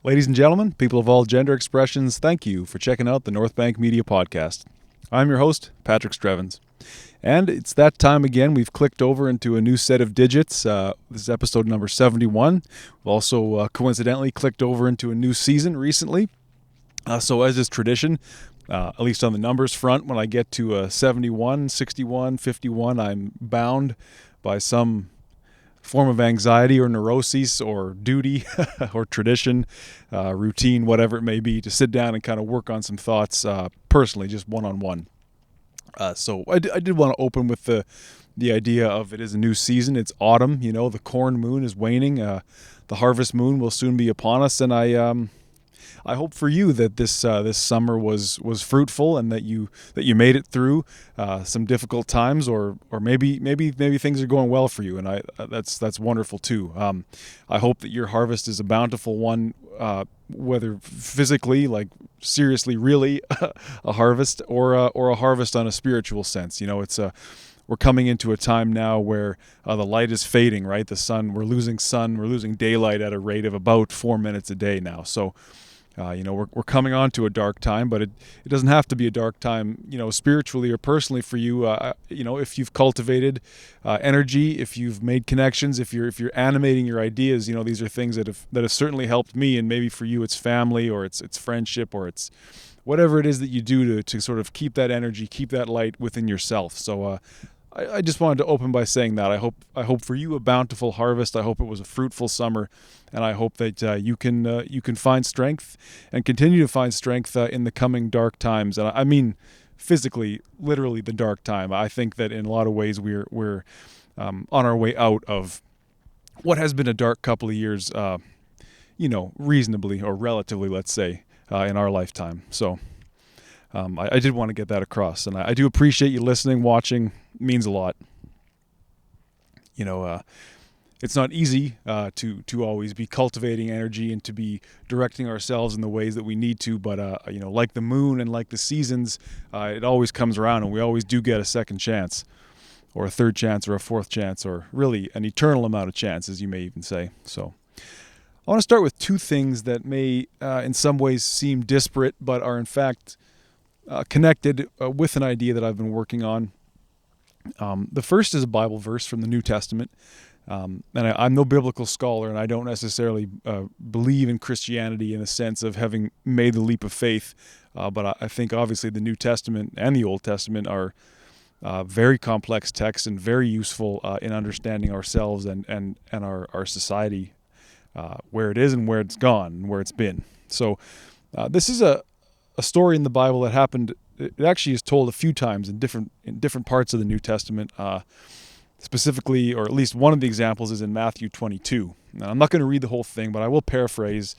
Ladies and gentlemen, people of all gender expressions, thank you for checking out the North Bank Media Podcast. I'm your host, Patrick Strevens. And it's that time again. We've clicked over into a new set of digits. This is episode number 71. We've also coincidentally clicked over into a new season recently. So as is tradition, at least on the numbers front, when I get to 71, 61, 51, I'm bound by some form of anxiety or neuroses or duty or tradition, routine, whatever it may be, to sit down and kind of work on some thoughts personally, just one-on-one. So I did want to open with the idea of it is a new season. It's autumn, the corn moon is waning. The harvest moon will soon be upon us, and I hope for you that this summer was fruitful and that you made it through some difficult times, or maybe things are going well for you, and that's wonderful too. I hope that your harvest is a bountiful one, whether physically, like seriously, really a harvest, or a harvest on a spiritual sense. We're coming into a time now where the light is fading. Right, we're losing daylight at a rate of about 4 minutes a day now. So. We're coming on to a dark time, but it doesn't have to be a dark time, spiritually or personally for you. If you've cultivated energy, if you've made connections, if you're animating your ideas, these are things that have certainly helped me, and maybe for you it's family, or it's friendship, or it's whatever it is that you do to sort of keep that energy, keep that light within yourself. So I just wanted to open by saying that I hope for you a bountiful harvest. I hope it was a fruitful summer, and I hope that you can find strength and continue to find strength in the coming dark times. And I mean physically, literally the dark time. I think that in a lot of ways we're on our way out of what has been a dark couple of years, reasonably or relatively, let's say, in our lifetime. So. I did want to get that across, and I do appreciate you listening, watching. It means a lot. It's not easy to always be cultivating energy and to be directing ourselves in the ways that we need to, but like the moon and like the seasons, it always comes around, and we always do get a second chance, or a third chance, or a fourth chance, or really an eternal amount of chances, you may even say. So I want to start with two things that may in some ways seem disparate, but are in fact connected with an idea that I've been working on. The first is a Bible verse from the New Testament. And I'm no biblical scholar, and I don't necessarily believe in Christianity in the sense of having made the leap of faith. But I think obviously the New Testament and the Old Testament are very complex texts and very useful in understanding ourselves and our society, where it is and where it's gone and where it's been. So this is a story in the Bible that happened. It actually is told a few times in different parts of the New Testament. Specifically, or at least one of the examples is in Matthew 22. Now, I'm not going to read the whole thing, but I will paraphrase.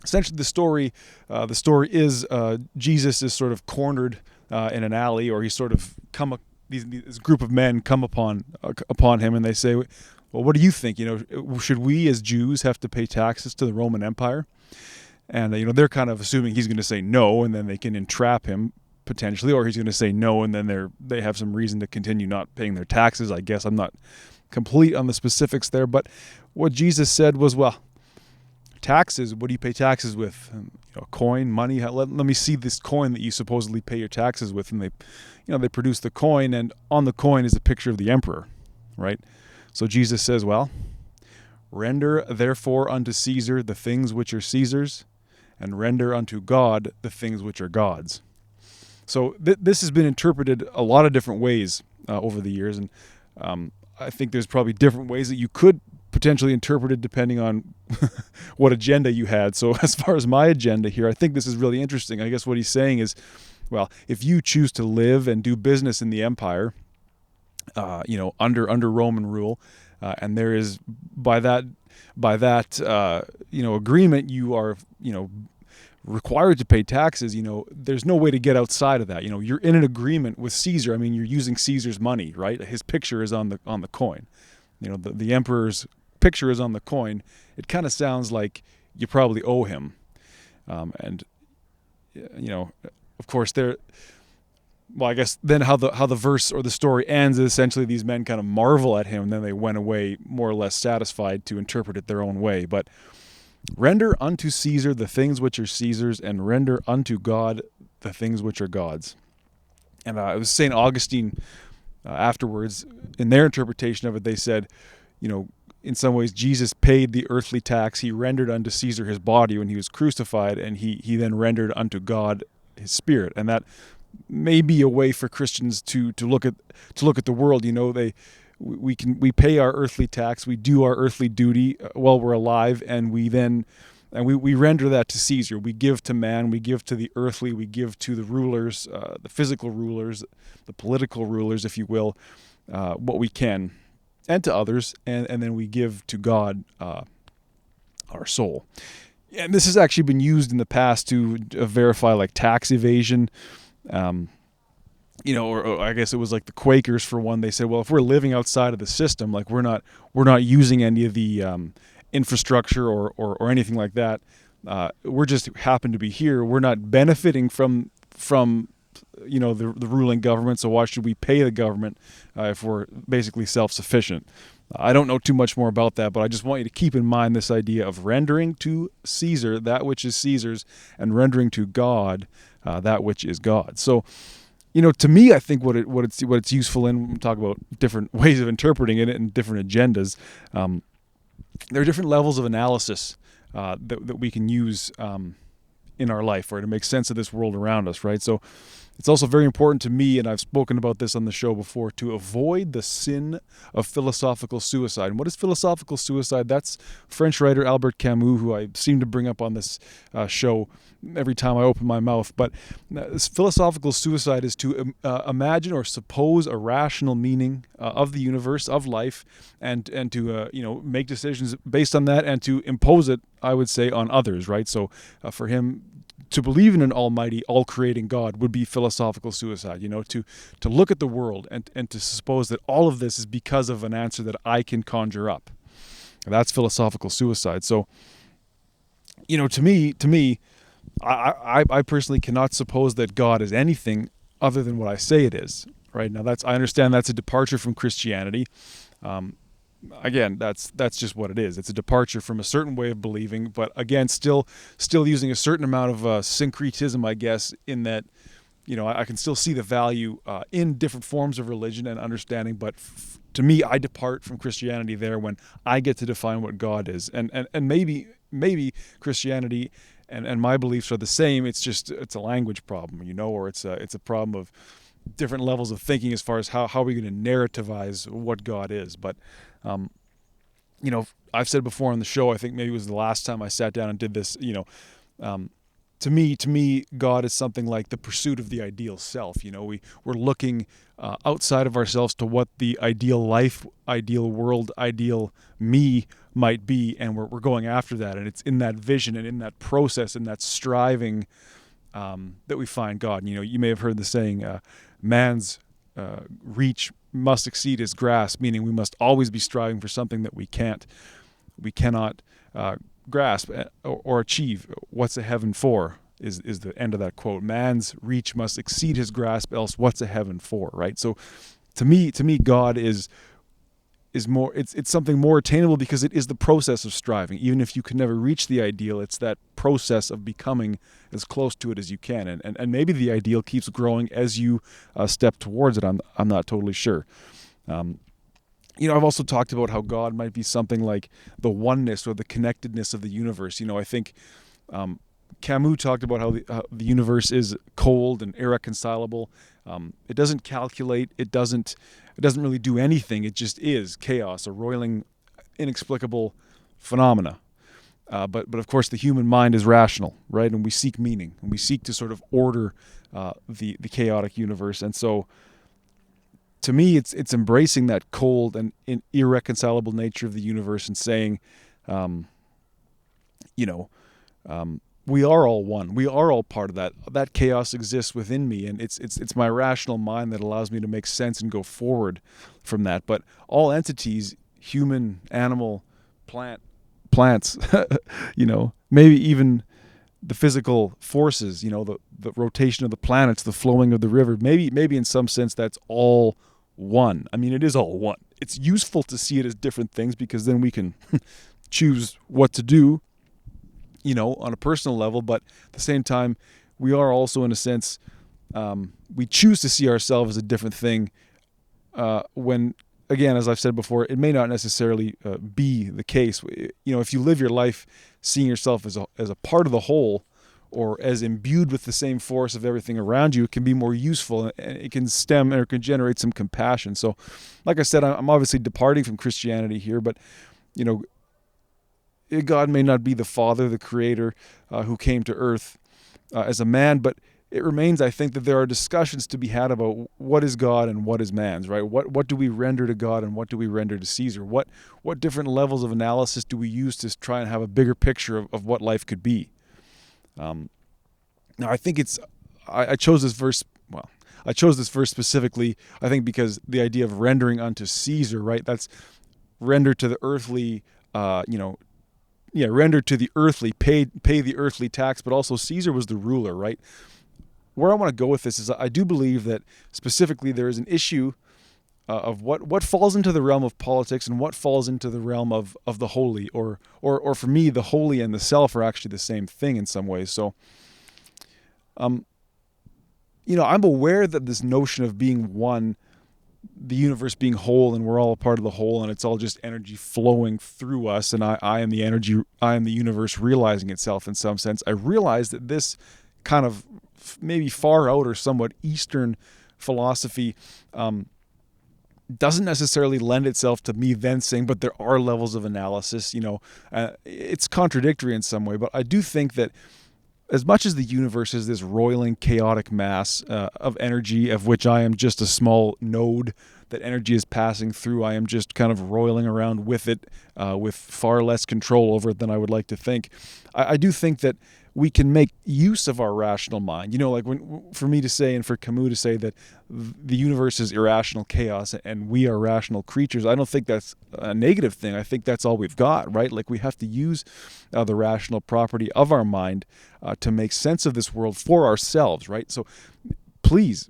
Essentially, the story is Jesus is sort of cornered in an alley, or he's sort of this group of men come upon him, and they say, "Well, what do you think? Should we as Jews have to pay taxes to the Roman Empire?" And they're kind of assuming he's going to say no, and then they can entrap him potentially, or he's going to say no, and then they have some reason to continue not paying their taxes. I guess I'm not complete on the specifics there, but what Jesus said was, well, taxes. What do you pay taxes with? Coin, money. Let me see this coin that you supposedly pay your taxes with, and they produce the coin, and on the coin is a picture of the emperor, right? So Jesus says, well, render therefore unto Caesar the things which are Caesar's, and render unto God the things which are God's. So this has been interpreted a lot of different ways over the years, and I think there's probably different ways that you could potentially interpret it depending on what agenda you had. So as far as my agenda here, I think this is really interesting. I guess what he's saying is, well, if you choose to live and do business in the empire, under Roman rule, and there is by that agreement, you are required to pay taxes. There's no way to get outside of that. You're in an agreement with Caesar. I mean, you're using Caesar's money, right? His picture is on the coin. The emperor's picture is on the coin. It kind of sounds like you probably owe him, and of course there. Well, I guess then how the verse or the story ends is essentially these men kind of marvel at him, and then they went away more or less satisfied to interpret it their own way. But Render unto Caesar the things which are Caesar's, and render unto God the things which are God's. And it was St. Augustine afterwards, in their interpretation of it, they said, in some ways, Jesus paid the earthly tax. He rendered unto Caesar his body when he was crucified, and he then rendered unto God his spirit. And that may be a way for Christians to look at the world. We pay our earthly tax, we do our earthly duty while we're alive, and we render that to Caesar. We give to man, we give to the earthly, we give to the rulers, the physical rulers, the political rulers, if you will, what we can, and to others, and then we give to God our soul. And this has actually been used in the past to verify like tax evasion. Or I guess it was like the Quakers for one. They said, well, if we're living outside of the system, like we're not using any of the infrastructure or anything like that. We're just happen to be here. We're not benefiting from the ruling government. So why should we pay the government if we're basically self-sufficient? I don't know too much more about that, but I just want you to keep in mind this idea of rendering to Caesar that which is Caesar's, and rendering to God that which is God. So, to me, I think what it's useful in, we talk about different ways of interpreting it and different agendas. There are different levels of analysis that we can use in our life, or to make sense of this world around us, right? So it's also very important to me, and I've spoken about this on the show before, to avoid the sin of philosophical suicide. And what is philosophical suicide? That's French writer Albert Camus, who I seem to bring up on this show every time I open my mouth. But this philosophical suicide is to imagine or suppose a rational meaning of the universe, of life, and to make decisions based on that, and to impose it, I would say, on others, right? So for him, to believe in an almighty, all-creating God would be philosophical suicide, to look at the world and to suppose that all of this is because of an answer that I can conjure up. That's philosophical suicide. So, to me, I personally cannot suppose that God is anything other than what I say it is, right? Now, I understand that's a departure from Christianity. Again, that's just what it is. It's a departure from a certain way of believing, but again, still using a certain amount of syncretism, I guess, in that, I can still see the value in different forms of religion and understanding, but to me, I depart from Christianity there when I get to define what God is. And maybe Christianity and my beliefs are the same. It's a language problem, or it's a problem of different levels of thinking as far as how are we going to narrativize what God is. But I've said before on the show, I think maybe it was the last time I sat down and did this, to me, God is something like the pursuit of the ideal self. We're looking outside of ourselves to what the ideal life, ideal world, ideal me might be, and we're going after that. And it's in that vision and in that process and that striving that we find God. You may have heard the saying, man's reach must exceed his grasp, meaning we must always be striving for something that we cannot grasp or achieve. What's a heaven for is the end of that quote. Man's reach must exceed his grasp, else what's a heaven for, right? So to me God is more, it's something more attainable because it is the process of striving. Even if you can never reach the ideal, it's that process of becoming as close to it as you can. And maybe the ideal keeps growing as you step towards it. I'm not totally sure. I've also talked about how God might be something like the oneness or the connectedness of the universe. I think Camus talked about how the universe is cold and irreconcilable. It doesn't calculate. It doesn't really do anything. It just is chaos, a roiling, inexplicable phenomena. But of course, the human mind is rational, right? And we seek meaning, and we seek to sort of order the chaotic universe. And so, to me, it's embracing that cold and irreconcilable nature of the universe and saying, we are all one. We are all part of that. That chaos exists within me, and it's my rational mind that allows me to make sense and go forward from that. But all entities, human, animal, plants, maybe even the physical forces, the rotation of the planets, the flowing of the river, maybe in some sense that's all one. I mean, it is all one. It's useful to see it as different things because then we can choose what to do on a personal level, but at the same time, we are also, in a sense, we choose to see ourselves as a different thing when, again, as I've said before, it may not necessarily be the case. If you live your life seeing yourself as a part of the whole, or as imbued with the same force of everything around you, it can be more useful, and it can stem or can generate some compassion. So, like I said, I'm obviously departing from Christianity here, but, God may not be the Father, the Creator, who came to earth as a man, but it remains, I think, that there are discussions to be had about what is God and what is man's, right? What do we render to God and what do we render to Caesar? What different levels of analysis do we use to try and have a bigger picture of what life could be? Now, I think I chose this verse, I chose this verse specifically, I think, because the idea of rendering unto Caesar, right? That's render to the earthly, render to the earthly, pay the earthly tax, but also Caesar was the ruler, right? Where I want to go with this is I do believe that specifically there is an issue of what falls into the realm of politics and what falls into the realm of the holy, or for me, the holy and the self are actually the same thing in some ways. So, I'm aware that this notion of being one, the universe being whole, and we're all a part of the whole, and it's all just energy flowing through us, and I am the energy, I am the universe realizing itself in some sense. I realize that this kind of maybe far out or somewhat Eastern philosophy doesn't necessarily lend itself to me then saying, but there are levels of analysis. It's contradictory in some way, but I do think that as much as the universe is this roiling, chaotic mass of energy, of which I am just a small node that energy is passing through, I am just kind of roiling around with it, with far less control over it than I would like to think. I do think that we can make use of our rational mind. Like for me to say, and for Camus to say, that the universe is irrational chaos and we are rational creatures, I don't think that's a negative thing. I think that's all we've got, right? Like, we have to use the rational property of our mind to make sense of this world for ourselves, right? So please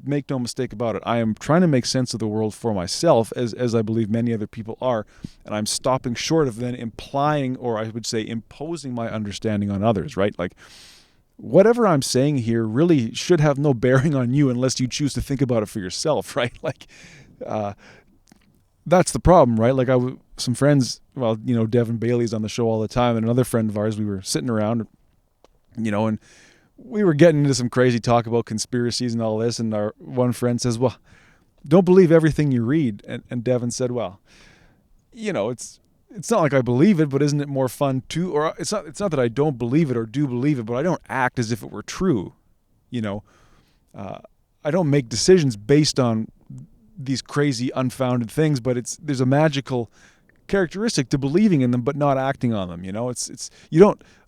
make no mistake about it. I am trying to make sense of the world for myself, as I believe many other people are, and I'm stopping short of then implying, or I would say imposing, my understanding on others, right? Like, whatever I'm saying here really should have no bearing on you unless you choose to think about it for yourself, right? Like, that's the problem, right? Like, some friends, Devin Bailey's on the show all the time, and another friend of ours, we were sitting around, and we were getting into some crazy talk about conspiracies and all this, and our one friend says, well, don't believe everything you read. And Devin said, well, it's not like I believe it, but isn't it more fun to, or it's not that I don't believe it or do believe it, but I don't act as if it were true. I don't make decisions based on these crazy unfounded things, but there's a magical characteristic to believing in them but not acting on them.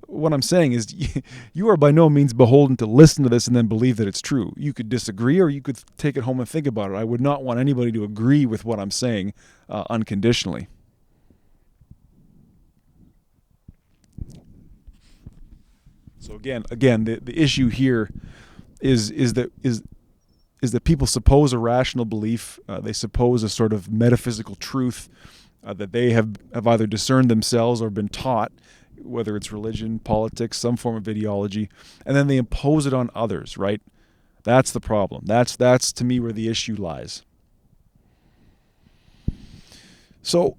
What I'm saying is, you are by no means beholden to listen to this and then believe that it's true. You could disagree, or you could take it home and think about it. I would not want anybody to agree with what I'm saying unconditionally. So again, the issue here is that people suppose a rational belief. They suppose a sort of metaphysical truth that they have either discerned themselves or been taught, whether it's religion, politics, some form of ideology, and then they impose it on others, right? That's the problem. That's to me where the issue lies. So,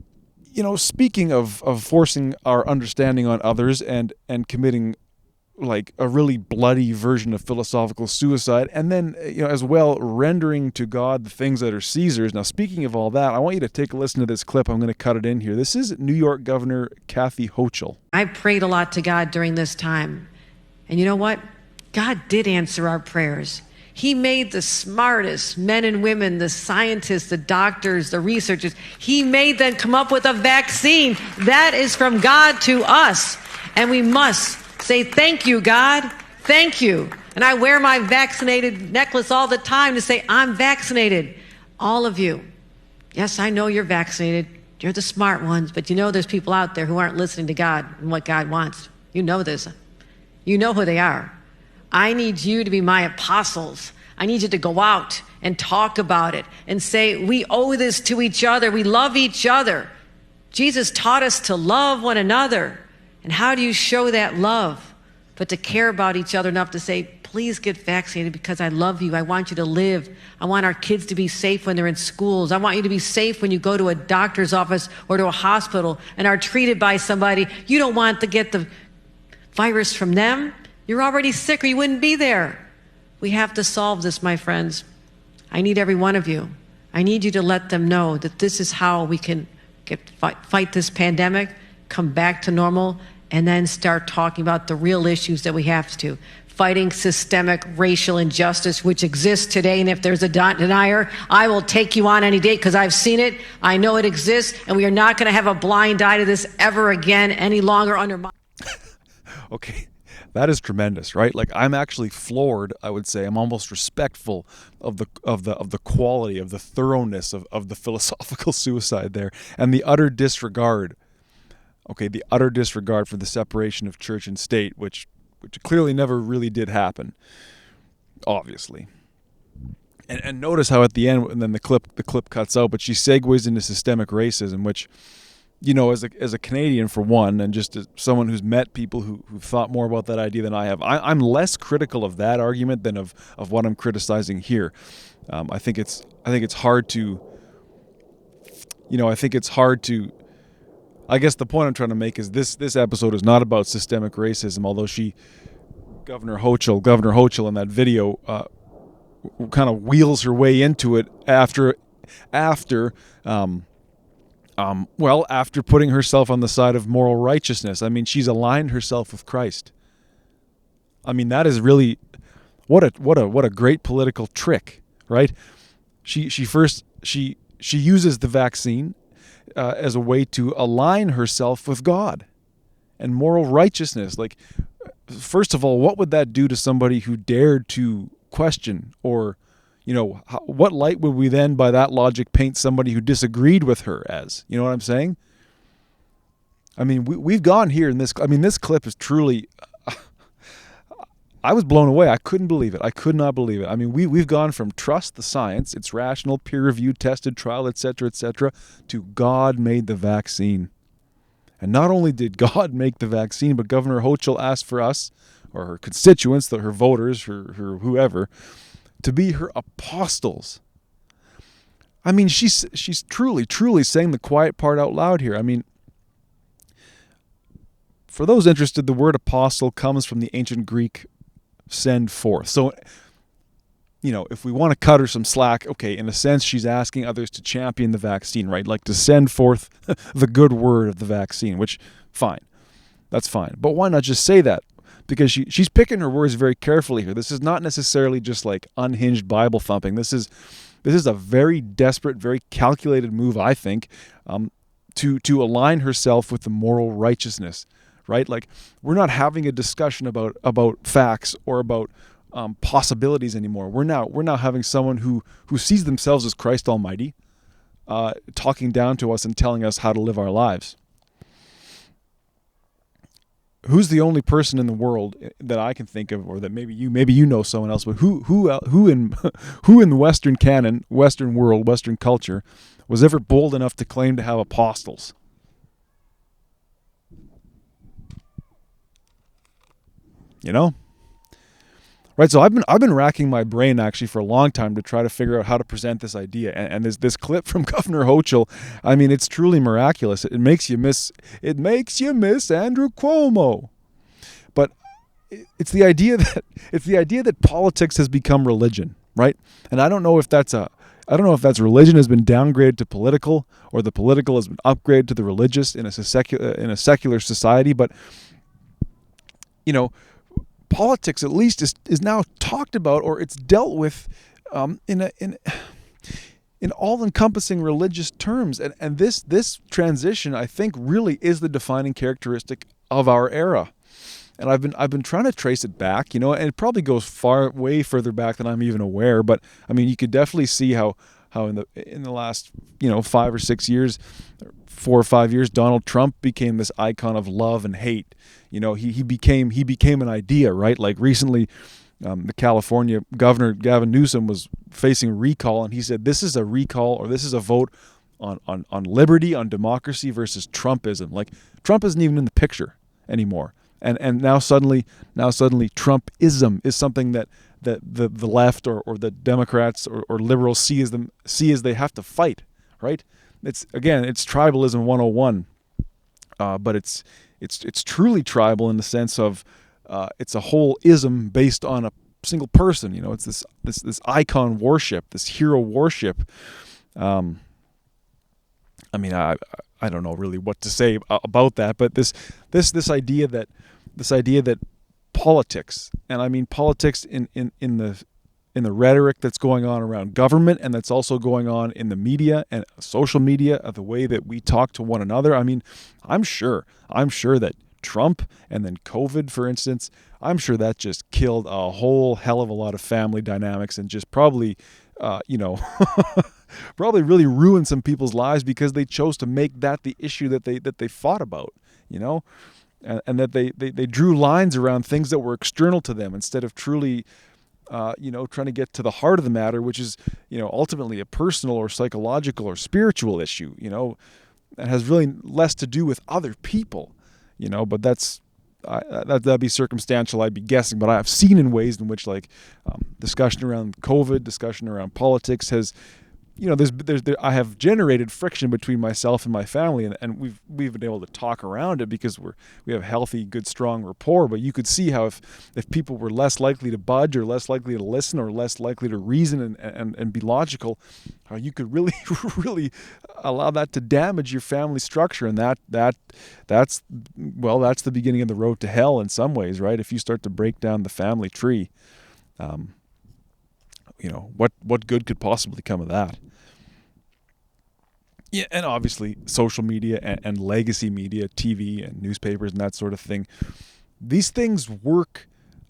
speaking of forcing our understanding on others and committing like a really bloody version of philosophical suicide, and then as well rendering to God the things that are Caesar's. Now, speaking of all that, I want you to take a listen to this clip. I'm going to cut it in here. This is New York Governor Kathy Hochul. I prayed a lot to God during this time, and you know what? God did answer our prayers. He made the smartest men and women, the scientists, the doctors, the researchers. He made them come up with a vaccine that is from God to us, and we must say, thank you, God. Thank you. And I wear my vaccinated necklace all the time to say, I'm vaccinated. All of you. Yes, I know you're vaccinated. You're the smart ones. But there's people out there who aren't listening to God and what God wants. You know this. You know who they are. I need you to be my apostles. I need you to go out and talk about it and say, we owe this to each other. We love each other. Jesus taught us to love one another. And how do you show that love? But to care about each other enough to say, please get vaccinated because I love you. I want you to live. I want our kids to be safe when they're in schools. I want you to be safe when you go to a doctor's office or to a hospital and are treated by somebody. You don't want to get the virus from them. You're already sick or you wouldn't be there. We have to solve this, my friends. I need every one of you. I need you to let them know that this is how we can fight this pandemic, come back to normal, and then start talking about the real issues that we have to. Fighting systemic racial injustice, which exists today. And if there's a denier, I will take you on any day because I've seen it. I know it exists. And we are not going to have a blind eye to this ever again any longer under my... Okay, that is tremendous, right? Like, I'm actually floored, I would say. I'm almost respectful of the quality, of the thoroughness of the philosophical suicide there, and the utter disregard. Okay, the utter disregard for the separation of church and state, which clearly never really did happen, obviously. And notice how at the end, and then the clip cuts out, but she segues into systemic racism, which, you know, as a Canadian for one, and just as someone who's met people who thought more about that idea than I have, I'm less critical of that argument than of what I'm criticizing here. I think it's hard to, I guess the point I'm trying to make is this episode is not about systemic racism, although Governor Hochul in that video kind of wheels her way into it after putting herself on the side of moral righteousness. I mean, she's aligned herself with Christ. I mean, that is really what a great political trick, right? She uses the vaccine as a way to align herself with God and moral righteousness. Like, first of all, what would that do to somebody who dared to question, or, what light would we then, by that logic, paint somebody who disagreed with her as? You know what I'm saying? I mean, we've gone here in this. I mean, this clip is truly. I was blown away. I couldn't believe it. I could not believe it. I mean, we've gone from trust the science, it's rational, peer-reviewed, tested, trial, etc., to God made the vaccine. And not only did God make the vaccine, but Governor Hochul asked for us, or her constituents, her voters, her whoever, to be her apostles. I mean, she's truly saying the quiet part out loud here. I mean, for those interested, the word apostle comes from the ancient Greek send forth. So, if we want to cut her some slack, okay, in a sense, she's asking others to champion the vaccine, right? Like to send forth the good word of the vaccine, which, fine. That's fine. But why not just say that? Because she's picking her words very carefully here. This is not necessarily just like unhinged Bible thumping. This is a very desperate, very calculated move, I think, to align herself with the moral righteousness, right? Like, we're not having a discussion about facts or about possibilities anymore. We're now having someone who sees themselves as Christ Almighty, talking down to us and telling us how to live our lives. Who's the only person in the world that I can think of, or that maybe you know someone else, but who in the Western canon, Western world, Western culture, was ever bold enough to claim to have apostles? Right, so I've been racking my brain actually for a long time to try to figure out how to present this idea, and this clip from Governor Hochul, I mean, it's truly miraculous. It makes you miss Andrew Cuomo, but it's the idea that politics has become religion, right? And I don't know if that's religion has been downgraded to political, or the political has been upgraded to the religious in a secular society, but politics, at least, is now talked about, or it's dealt with in all-encompassing religious terms, and this transition, I think, really is the defining characteristic of our era. And I've been trying to trace it back, and it probably goes way further back than I'm even aware. But I mean, you could definitely see how in the last 5 or 6 years, 4 or 5 years, Donald Trump became this icon of love and hate. He became an idea, right? Like recently, the California governor, Gavin Newsom, was facing recall, and he said, this is a recall, or this is a vote on liberty, on democracy versus Trumpism. Like, Trump isn't even in the picture. anymore. And now suddenly Trumpism is something that the left or the Democrats or liberals see as they have to fight, right? It's tribalism 101, but it's truly tribal in the sense of it's a whole ism based on a single person. It's this icon worship, this hero worship. I don't know really what to say about that, but this idea that politics, and I mean politics in the rhetoric that's going on around government, and that's also going on in the media and social media, the way that we talk to one another. I mean, I'm sure that Trump and then COVID, for instance, I'm sure that just killed a whole hell of a lot of family dynamics and just probably, probably really ruined some people's lives because they chose to make that the issue that they fought about, and that they drew lines around things that were external to them instead of truly, trying to get to the heart of the matter, which is, ultimately a personal or psychological or spiritual issue, that has really less to do with other people. But that'd be circumstantial, I'd be guessing. But I've seen in ways in which discussion around COVID, discussion around politics has, I have generated friction between myself and my family, and we've been able to talk around it because we have healthy, good, strong rapport. But you could see how if people were less likely to budge or less likely to listen or less likely to reason and be logical, how you could really really allow that to damage your family structure, and that's the beginning of the road to hell in some ways, right? If you start to break down the family tree. What good could possibly come of that? Yeah, and obviously social media and legacy media, TV and newspapers and that sort of thing. These things work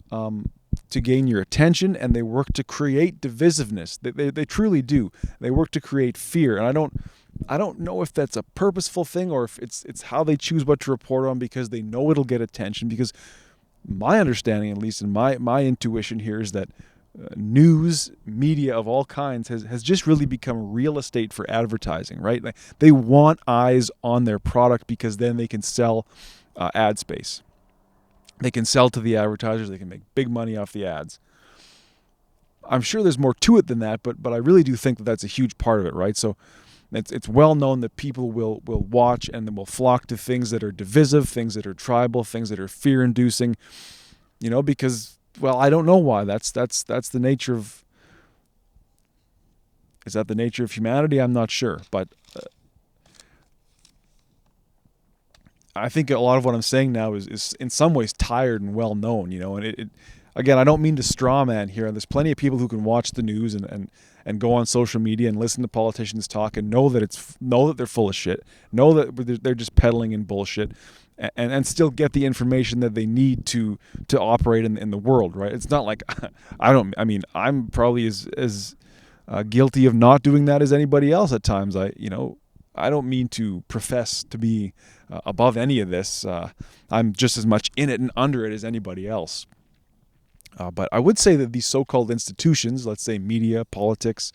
to gain your attention, and they work to create divisiveness. They truly do. They work to create fear, and I don't know if that's a purposeful thing or if it's how they choose what to report on because they know it'll get attention. Because my understanding, at least, and my intuition here is that news media of all kinds has just really become real estate for advertising, right? Like they want eyes on their product because then they can sell ad space. They can sell to the advertisers. They can make big money off the ads. I'm sure there's more to it than that, but I really do think that that's a huge part of it, right? So it's well known that people will watch and then will flock to things that are divisive, things that are tribal, things that are fear-inducing, because, well, I don't know why. That's the nature of. Is that the nature of humanity? I'm not sure, but I think a lot of what I'm saying now is in some ways tired and well known, And it again, I don't mean to straw man here. There's plenty of people who can watch the news and go on social media and listen to politicians talk and know that they're full of shit, know that they're just peddling in bullshit. And still get the information that they need to operate in the world, right? It's not like I'm probably as guilty of not doing that as anybody else at times. I don't mean to profess to be above any of this. I'm just as much in it and under it as anybody else. But I would say that these so-called institutions, let's say media, politics,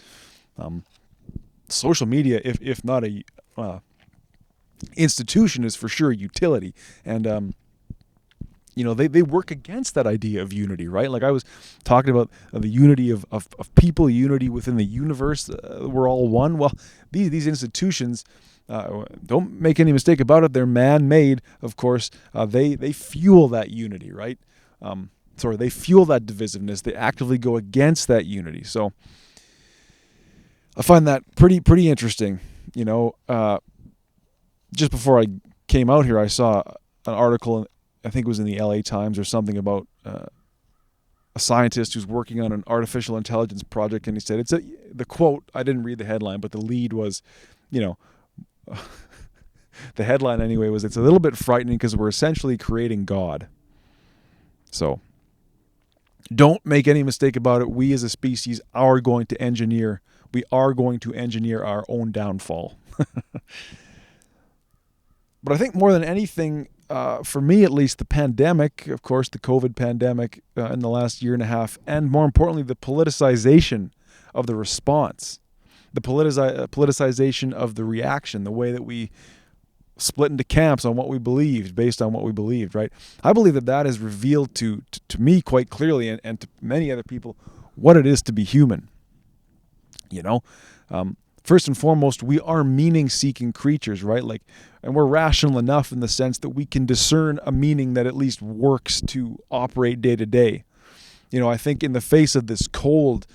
social media, if not a institution, is for sure a utility, and they work against that idea of unity, right? Like I was talking about the unity of people, unity within the universe. We're all one. Well, these institutions, don't make any mistake about it, they're man-made, of course. They fuel that unity, right? They fuel that divisiveness. They actively go against that unity. So I find that pretty interesting. Just before I came out here, I saw an article, I think it was in the LA Times or something, about a scientist who's working on an artificial intelligence project, and he said, the quote, I didn't read the headline, but the lead was, the headline anyway was, it's a little bit frightening because we're essentially creating God. So don't make any mistake about it. We as a species are going to engineer our own downfall. But I think more than anything, for me at least, the pandemic, of course, the COVID pandemic in the last year and a half, and more importantly, the politicization of the response, the politicization of the reaction, the way that we split into camps on what we believed, based on what we believed, right? I believe that has revealed to me quite clearly, and to many other people, what it is to be human. First and foremost, we are meaning-seeking creatures, right? And we're rational enough in the sense that we can discern a meaning that at least works to operate day to day. I think in the face of this cold,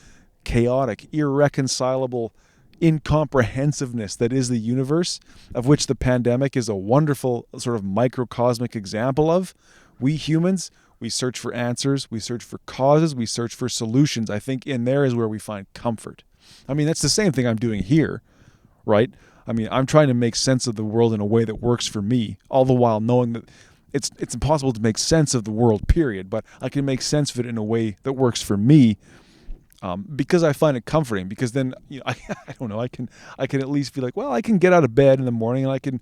chaotic, irreconcilable incomprehensiveness that is the universe, of which the pandemic is a wonderful sort of microcosmic example of, we humans, we search for answers, we search for causes, we search for solutions. I think in there is where we find comfort. That's the same thing I'm doing here, right? I'm trying to make sense of the world in a way that works for me, all the while knowing that it's impossible to make sense of the world, period, but I can make sense of it in a way that works for me, because I find it comforting, because then, I don't know, I can at least be like, well, I can get out of bed in the morning and I can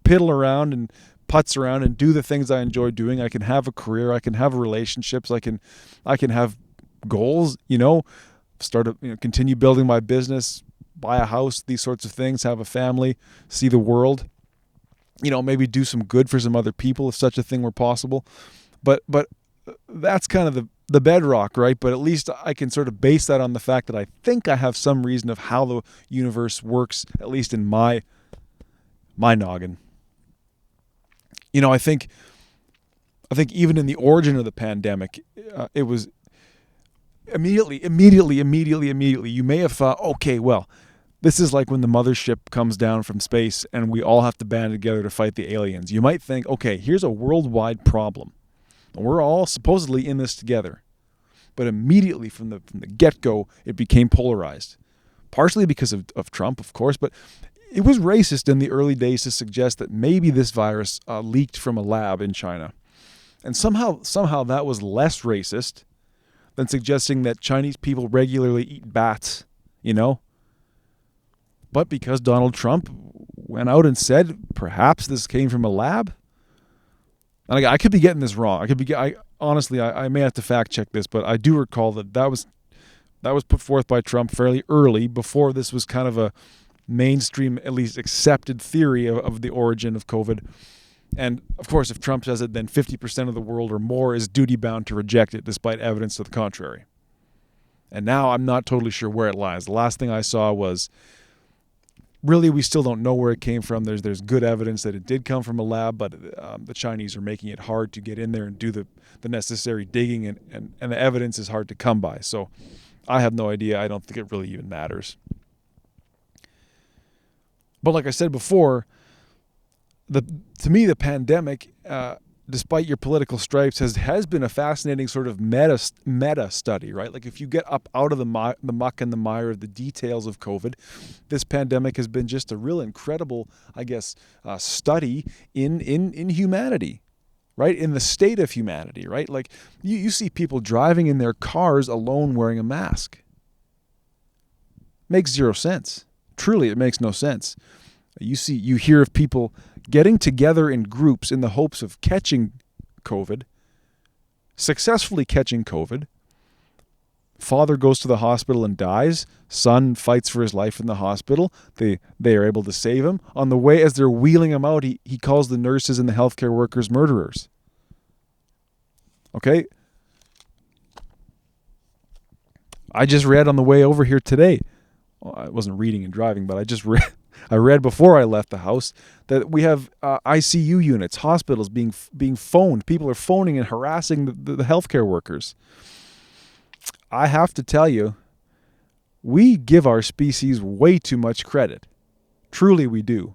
piddle around and putz around and do the things I enjoy doing. I can have a career, I can have relationships, I can have goals, continue building my business, buy a house, these sorts of things, have a family, see the world, maybe do some good for some other people if such a thing were possible. But that's kind of the bedrock, right? But at least I can sort of base that on the fact that I think I have some reason of how the universe works, at least in my noggin. I think even in the origin of the pandemic, it was immediately, you may have thought, okay, well, this is like when the mothership comes down from space and we all have to band together to fight the aliens. You might think, okay, here's a worldwide problem. We're all supposedly in this together. But immediately from the get-go, it became polarized. Partially because of Trump, of course, but it was racist in the early days to suggest that maybe this virus leaked from a lab in China. And somehow that was less racist than suggesting that Chinese people regularly eat bats, But because Donald Trump went out and said perhaps this came from a lab, and I could be getting this wrong. Honestly, I may have to fact check this, but I do recall that was put forth by Trump fairly early, before this was kind of a mainstream, at least accepted theory of the origin of COVID. And of course, if Trump says it, then 50% of the world or more is duty bound to reject it, despite evidence to the contrary. And now I'm not totally sure where it lies. The last thing I saw was, really, we still don't know where it came from. There's good evidence that it did come from a lab, but the Chinese are making it hard to get in there and do the necessary digging, and the evidence is hard to come by. So I have no idea. I don't think it really even matters. But like I said before, to me, the pandemic, despite your political stripes, has been a fascinating sort of meta study, right? Like, if you get up out of the muck and the mire of the details of COVID, this pandemic has been just a real incredible, I guess, study in humanity, right? In the state of humanity, right? Like, you see people driving in their cars alone wearing a mask. Makes zero sense. Truly, it makes no sense. You hear of people getting together in groups in the hopes of catching COVID, successfully catching COVID. Father goes to the hospital and dies. Son fights for his life in the hospital. They are able to save him. On the way, as they're wheeling him out, he calls the nurses and the healthcare workers murderers. Okay? I just read on the way over here today. Well, I wasn't reading and driving, but I read before I left the house that we have ICU units, hospitals being phoned. People are phoning and harassing the healthcare workers. I have to tell you, we give our species way too much credit. Truly, we do.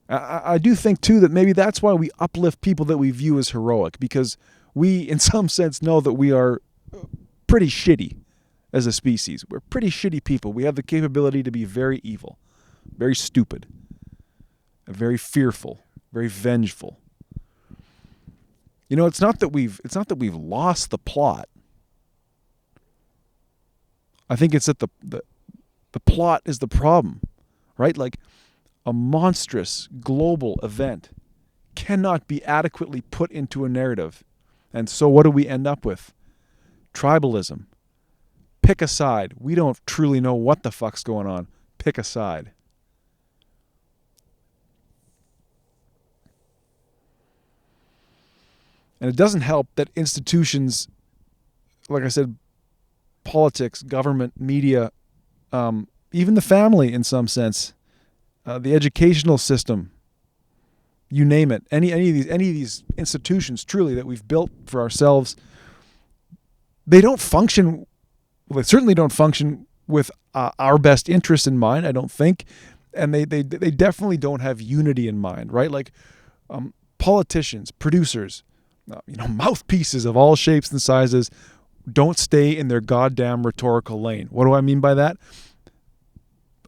I do think, too, that maybe that's why we uplift people that we view as heroic, because we, in some sense, know that we are pretty shitty. As a species, we're pretty shitty people. We have the capability to be very evil, very stupid, very fearful, very vengeful. It's not that we've lost the plot. I think it's that the plot is the problem, right? Like, a monstrous global event cannot be adequately put into a narrative. And so what do we end up with? Tribalism. Pick a side. We don't truly know what the fuck's going on. Pick a side. And it doesn't help that institutions, like I said, politics, government, media, even the family in some sense, the educational system, you name it, any of these institutions truly that we've built for ourselves, they don't function. Well, they certainly don't function with our best interests in mind, I don't think, and they definitely don't have unity in mind, right? Like politicians, producers, mouthpieces of all shapes and sizes don't stay in their goddamn rhetorical lane. What do I mean by that?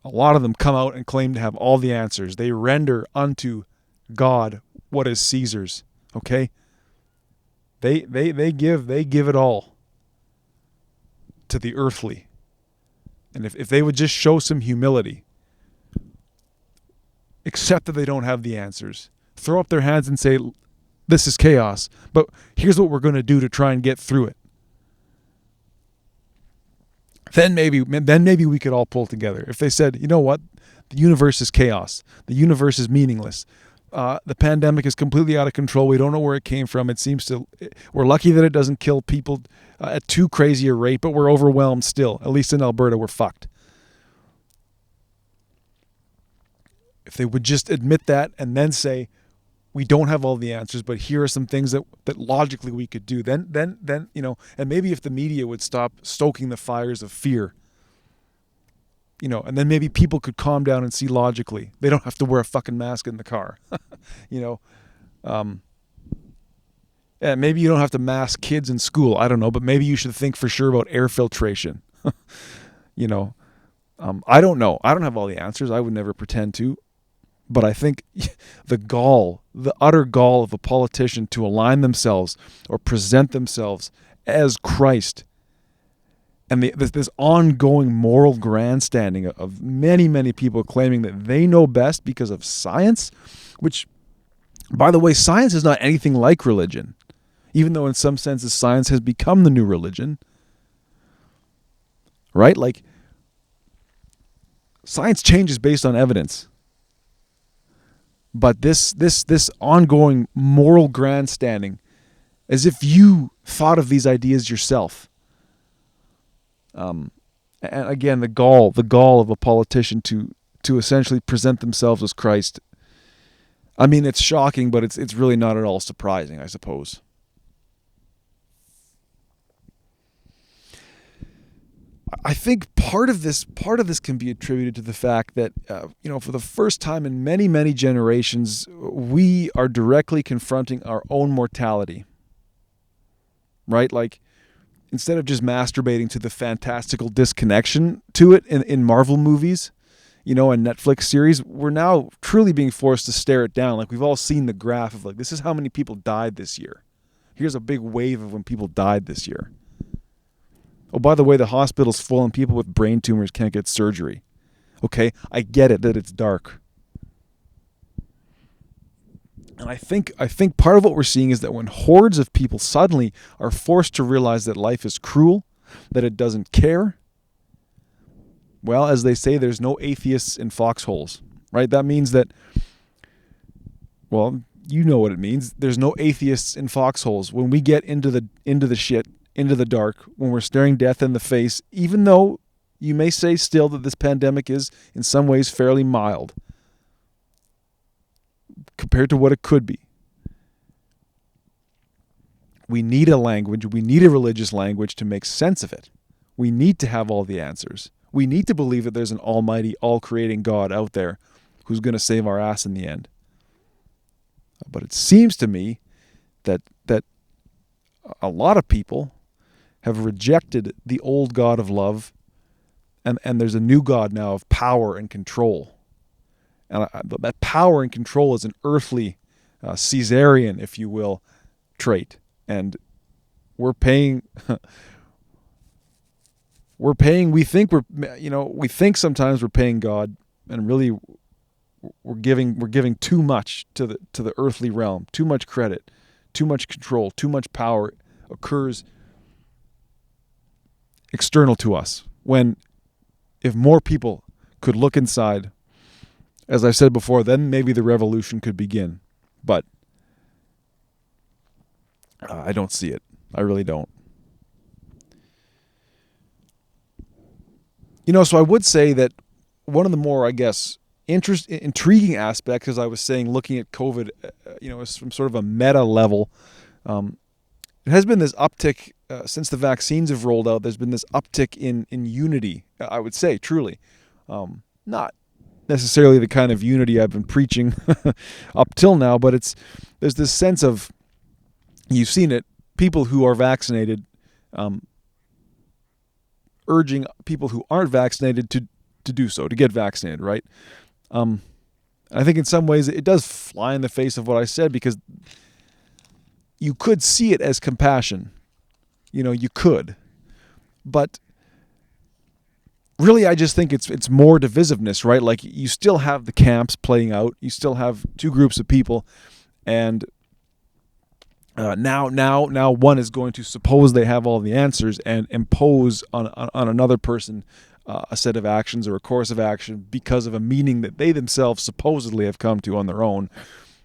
A lot of them come out and claim to have all the answers. They render unto God what is Caesar's. Okay? They give it all to the earthly. And if they would just show some humility, accept that they don't have the answers, throw up their hands and say, this is chaos, but here's what we're going to do to try and get through it. Then maybe we could all pull together. If they said, you know what, the universe is chaos, the universe is meaningless, the pandemic is completely out of control, we don't know where it came from, we're lucky that it doesn't kill people at too crazy a rate, but we're overwhelmed still. At least in Alberta, we're fucked. If they would just admit that and then say, we don't have all the answers, but here are some things that logically we could do. Then, and maybe if the media would stop stoking the fires of fear, and then maybe people could calm down and see logically. They don't have to wear a fucking mask in the car, and maybe you don't have to mask kids in school. I don't know, but maybe you should think for sure about air filtration. I don't know. I don't have all the answers. I would never pretend to. But I think the utter gall of a politician to align themselves or present themselves as Christ, and this ongoing moral grandstanding of many, many people claiming that they know best because of science, which, by the way, science is not anything like religion, even though in some senses science has become the new religion, right? Like, science changes based on evidence. But this ongoing moral grandstanding, as if you thought of these ideas yourself. And again, the gall of a politician to essentially present themselves as Christ. I mean, it's shocking, but it's really not at all surprising, I suppose. I think part of this can be attributed to the fact that, for the first time in many, many generations, we are directly confronting our own mortality, right? Like, instead of just masturbating to the fantastical disconnection to it in Marvel movies, and Netflix series, we're now truly being forced to stare it down. Like, we've all seen the graph of, like, this is how many people died this year. Here's a big wave of when people died this year. Oh, by the way, the hospital's full and people with brain tumors can't get surgery. Okay, I get it that it's dark. And I think part of what we're seeing is that when hordes of people suddenly are forced to realize that life is cruel, that it doesn't care, well, as they say, there's no atheists in foxholes, right? That means that, well, you know what it means. There's no atheists in foxholes. When we get into the shit, into the dark, when we're staring death in the face, even though you may say still that this pandemic is in some ways fairly mild compared to what it could be. We need a language, we need a religious language to make sense of it. We need to have all the answers. We need to believe that there's an almighty, all-creating God out there who's going to save our ass in the end. But it seems to me that a lot of people have rejected the old God of love, and there's a new God now of power and control. And that power and control is an earthly, Caesarian, if you will, trait. And we're paying. We think sometimes we're paying God, and really, we're giving too much to the earthly realm. Too much credit, too much control, too much power occurs external to us. When, if more people could look inside, as I said before, then maybe the revolution could begin. But I don't see it. I really don't. So I would say that one of the more, I guess, intriguing aspects, as I was saying, looking at COVID, is from sort of a meta level. It has been this uptick since the vaccines have rolled out. There's been this uptick in unity, I would say, truly. Not necessarily the kind of unity I've been preaching up till now, but there's this sense of, you've seen it, people who are vaccinated urging people who aren't vaccinated to do so, to get vaccinated, right? I think in some ways it does fly in the face of what I said, because you could see it as compassion. You could. But really, I just think it's more divisiveness, right? Like, you still have the camps playing out. You still have two groups of people, and now one is going to suppose they have all the answers and impose on another person a set of actions or a course of action because of a meaning that they themselves supposedly have come to on their own,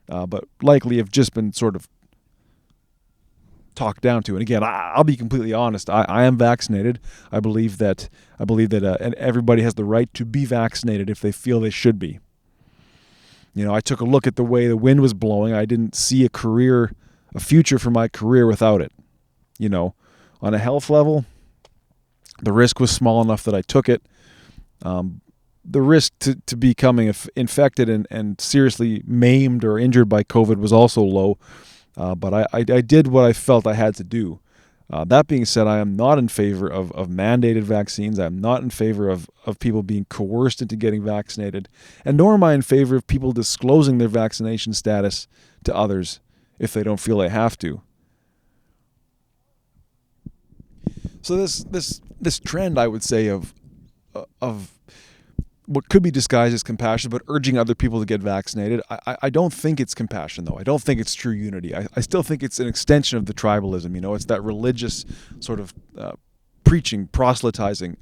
but likely have just been sort of talked down to. And again, I'll be completely honest. I am vaccinated. I believe that and everybody has the right to be vaccinated if they feel they should be. I took a look at the way the wind was blowing. I didn't see a future for my career without it. On a health level, the risk was small enough that I took it. The risk to becoming infected and seriously maimed or injured by COVID was also low. But I did what I felt I had to do. That being said, I am not in favor of mandated vaccines. I'm not in favor of people being coerced into getting vaccinated. And nor am I in favor of people disclosing their vaccination status to others if they don't feel they have to. So this trend, I would say, of what could be disguised as compassion, but urging other people to get vaccinated, I don't think it's compassion, though. I don't think it's true unity. I still think it's an extension of the tribalism. It's that religious sort of preaching, proselytizing,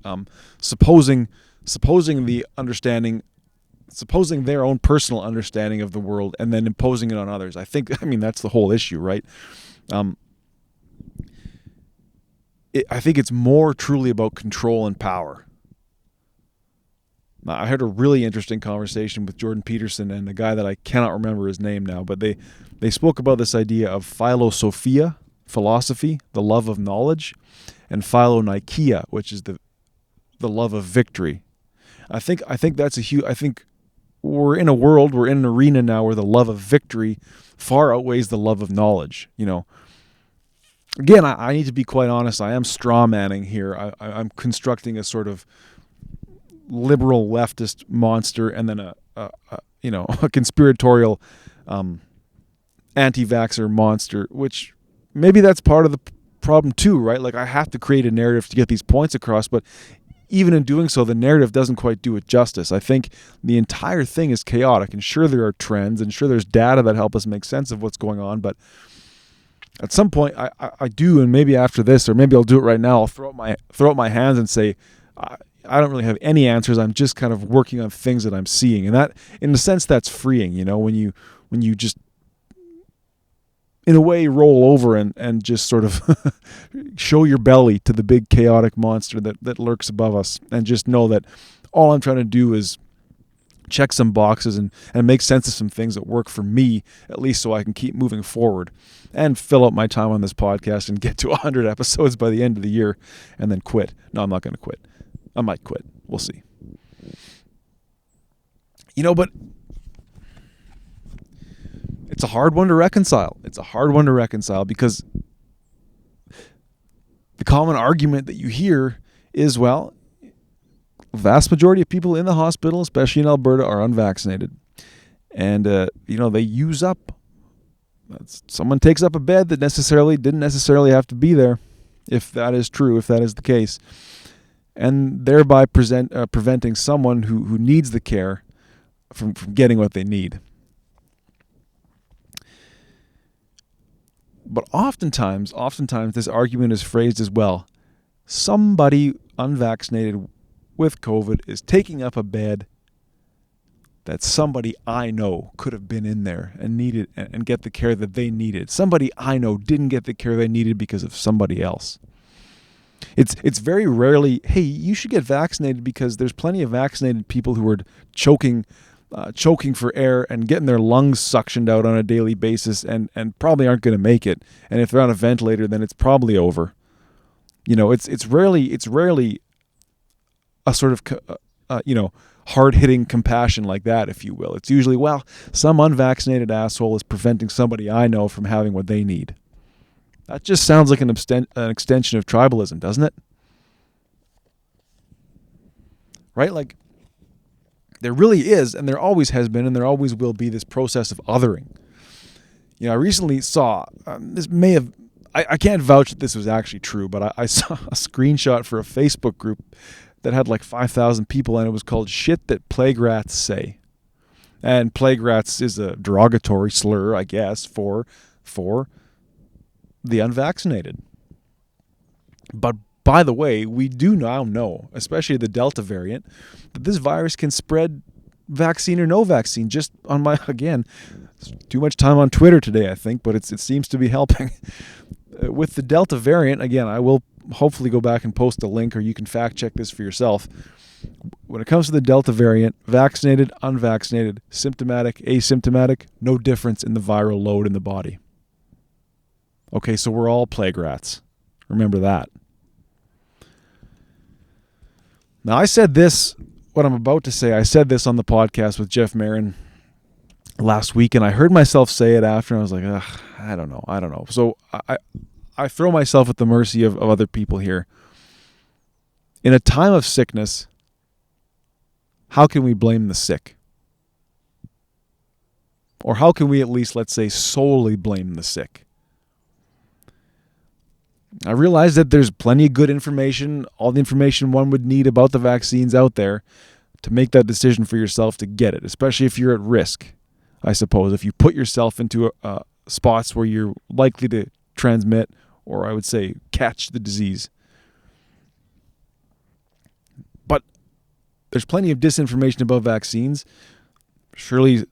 supposing the understanding, supposing their own personal understanding of the world, and then imposing it on others. I mean, that's the whole issue, right? I think it's more truly about control and power. I had a really interesting conversation with Jordan Peterson and a guy that I cannot remember his name now, but they spoke about this idea of philosophia, philosophy, the love of knowledge, and philonikeia, which is the love of victory. I think that's a huge. I think we're in an arena now where the love of victory far outweighs the love of knowledge. Again, I need to be quite honest. I am straw manning here. I'm constructing a sort of liberal leftist monster, and then a conspiratorial anti-vaxxer monster, which maybe that's part of the problem too, right? Like, I have to create a narrative to get these points across, but even in doing so, the narrative doesn't quite do it justice. I think the entire thing is chaotic, and sure, there are trends, and sure, there's data that help us make sense of what's going on, but at some point I do, and maybe after this, or maybe I'll do it right now, I'll throw up my hands and say, I don't really have any answers. I'm just kind of working on things that I'm seeing. And that, in a sense, that's freeing, when you just, in a way, roll over and just sort of show your belly to the big chaotic monster that lurks above us, and just know that all I'm trying to do is check some boxes and make sense of some things that work for me, at least so I can keep moving forward and fill up my time on this podcast and get to 100 episodes by the end of the year and then quit. No, I'm not going to quit. I might quit. We'll see. But it's a hard one to reconcile. It's a hard one to reconcile because the common argument that you hear is, well, the vast majority of people in the hospital, especially in Alberta, are unvaccinated. And, they use up. Someone takes up a bed that didn't necessarily have to be there, if that is true, if that is the case. And thereby preventing someone who needs the care from getting what they need. But oftentimes this argument is phrased as, well, somebody unvaccinated with COVID is taking up a bed that somebody I know could have been in there and needed and get the care that they needed. Somebody I know didn't get the care they needed because of somebody else. It's very rarely, hey, you should get vaccinated, because there's plenty of vaccinated people who are choking for air and getting their lungs suctioned out on a daily basis and probably aren't going to make it. And if they're on a ventilator, then it's probably over. It's rarely a sort of hard-hitting compassion like that, if you will. It's usually, well, some unvaccinated asshole is preventing somebody I know from having what they need. That just sounds like an extension of tribalism, doesn't it? Right? Like, there really is, and there always has been, and there always will be, this process of othering. I recently saw, this may have, I can't vouch that this was actually true, but I saw a screenshot for a Facebook group that had like 5,000 people, and it was called Shit That Plague Rats Say. And plague rats is a derogatory slur, I guess, for the unvaccinated. But by the way, we do now know, especially the Delta variant, that this virus can spread vaccine or no vaccine. Just on my, again, too much time on Twitter today, I think, but it seems to be helping. With the Delta variant, again, I will hopefully go back and post a link, or you can fact check this for yourself. When it comes to the Delta variant, vaccinated, unvaccinated, symptomatic, asymptomatic, no difference in the viral load in the body. Okay, so we're all plague rats. Remember that. Now, I said this, what I'm about to say, I said this on the podcast with Jeff Marin last week, and I heard myself say it after, and I was like, ugh, I don't know. So I throw myself at the mercy of other people here. In a time of sickness, how can we blame the sick? Or how can we at least, let's say, solely blame the sick? I realize that there's plenty of good information, all the information one would need about the vaccines out there to make that decision for yourself to get it, especially if you're at risk, I suppose. If you put yourself into spots where you're likely to transmit, or I would say catch the disease. But there's plenty of disinformation about vaccines. Surely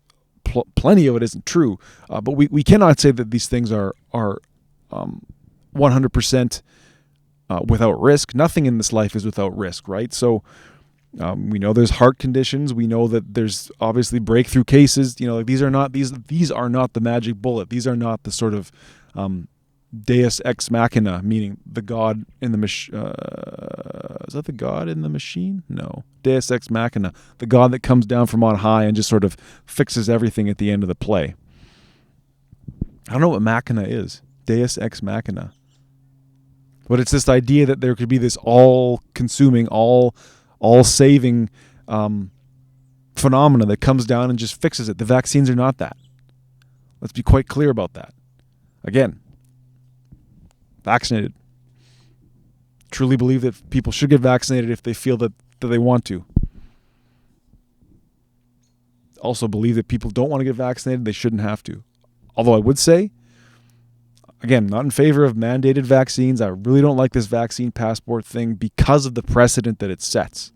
plenty of it isn't true. But we cannot say that these things are 100% without risk. Nothing in this life is without risk, right? So we know there's heart conditions. We know that there's obviously breakthrough cases. These are not the magic bullet. These are not the sort of Deus ex machina, meaning the God in the machine. Is that the God in the machine? No. Deus ex machina, the God that comes down from on high and just sort of fixes everything at the end of the play. I don't know what machina is. Deus ex machina. But it's this idea that there could be this all-consuming, all-saving phenomena that comes down and just fixes it. The vaccines are not that. Let's be quite clear about that. Again, vaccinated. Truly believe that people should get vaccinated if they feel that they want to. Also believe that people don't want to get vaccinated, they shouldn't have to. Although I would say, again, not in favor of mandated vaccines. I really don't like this vaccine passport thing because of the precedent that it sets.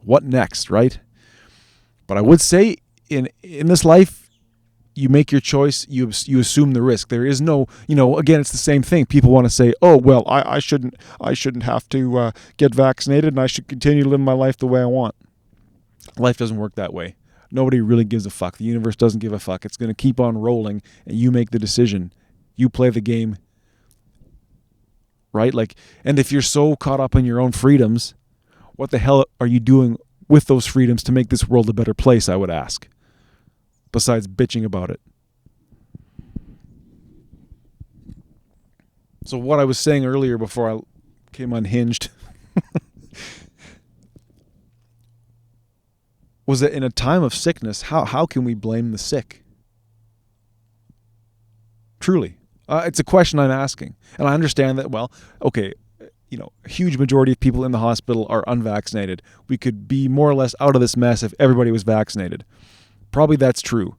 What next, right? But I would say in this life, you make your choice, you assume the risk. There is no, again, it's the same thing. People want to say, oh, well, I shouldn't have to get vaccinated and I should continue to live my life the way I want. Life doesn't work that way. Nobody really gives a fuck. The universe doesn't give a fuck. It's going to keep on rolling and you make the decision. You play the game, right? And if you're so caught up in your own freedoms, what the hell are you doing with those freedoms to make this world a better place, I would ask, besides bitching about it? So what I was saying earlier before I came unhinged was that in a time of sickness, how can we blame the sick? Truly. It's a question I'm asking. And I understand that, well, okay, a huge majority of people in the hospital are unvaccinated. We could be more or less out of this mess if everybody was vaccinated. Probably that's true.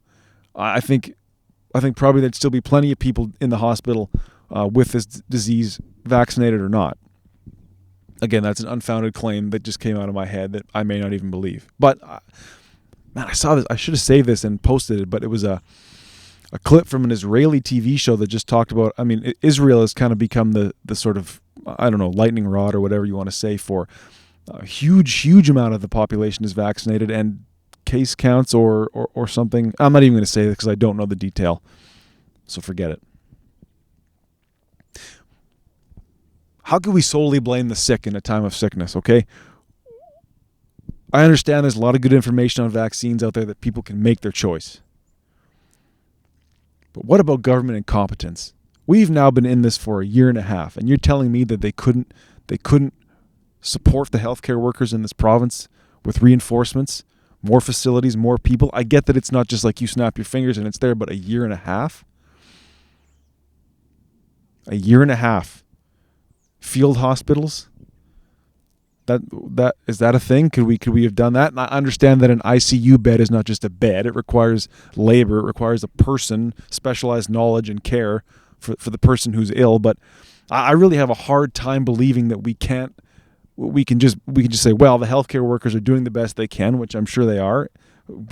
I think probably there'd still be plenty of people in the hospital with this disease, vaccinated or not. Again, that's an unfounded claim that just came out of my head that I may not even believe. But Man, I saw this. I should have saved this and posted it, but it was a clip from an Israeli TV show that just talked about, I mean, Israel has kind of become the sort of, I don't know, lightning rod or whatever you want to say for a huge amount of the population is vaccinated, and case counts or something. I'm not even going to say this because I don't know the detail, so forget it. How can we solely blame the sick in a time of sickness, okay? I understand there's a lot of good information on vaccines out there that people can make their choice. But what about government incompetence? We've now been in this for a year and a half, and you're telling me that they couldn't support the healthcare workers in this province with reinforcements, more facilities, more people? I get that it's not just like you snap your fingers and it's there, but a year and a half? A year and a half. Field hospitals? That is that a thing? Could we have done that? And I understand that an ICU bed is not just a bed. It requires labor. It requires a person, specialized knowledge and care for the person who's ill. But I really have a hard time believing that we can just say, well, the healthcare workers are doing the best they can, which I'm sure they are,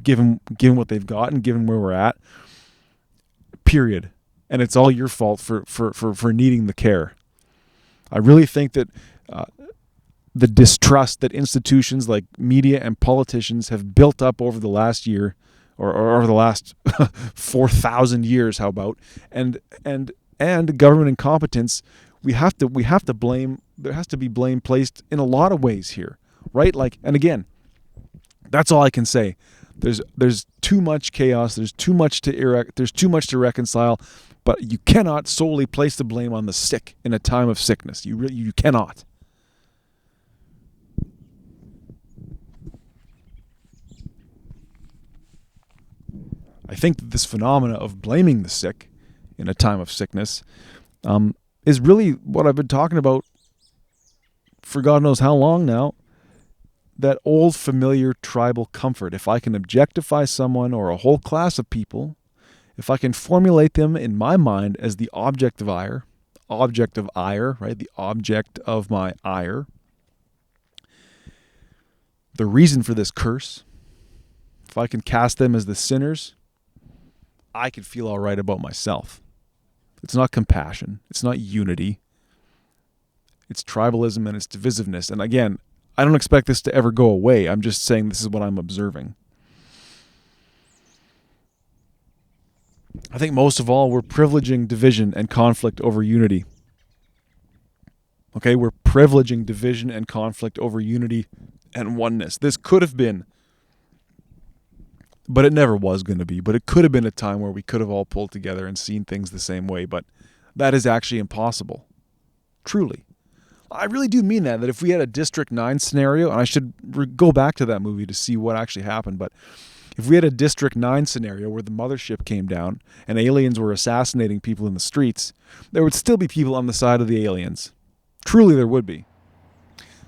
given what they've got and given where we're at. Period. And it's all your fault for needing the care. I really think that the distrust that institutions like media and politicians have built up over the last year, or over the last 4,000 years, how about, and government incompetence, we have to blame. There has to be blame placed in a lot of ways here, right? Like, and again, that's all I can say. There's too much chaos. There's too much to reconcile. But you cannot solely place the blame on the sick in a time of sickness. You cannot. I think that this phenomena of blaming the sick in a time of sickness is really what I've been talking about for God knows how long now. That old familiar tribal comfort. If I can objectify someone or a whole class of people, if I can formulate them in my mind as the object of ire, right? The object of my ire, the reason for this curse, if I can cast them as the sinners, I can feel all right about myself. It's not compassion. It's not unity. It's tribalism and it's divisiveness. And again, I don't expect this to ever go away. I'm just saying this is what I'm observing. I think most of all, we're privileging division and conflict over unity. Okay, we're privileging division and conflict over unity and oneness. This could have been, but it never was going to be, but it could have been a time where we could have all pulled together and seen things the same way, but that is actually impossible. Truly. I really do mean that if we had a District 9 scenario, and I should go back to that movie to see what actually happened, but if we had a District 9 scenario where the mothership came down and aliens were assassinating people in the streets, there would still be people on the side of the aliens. Truly there would be.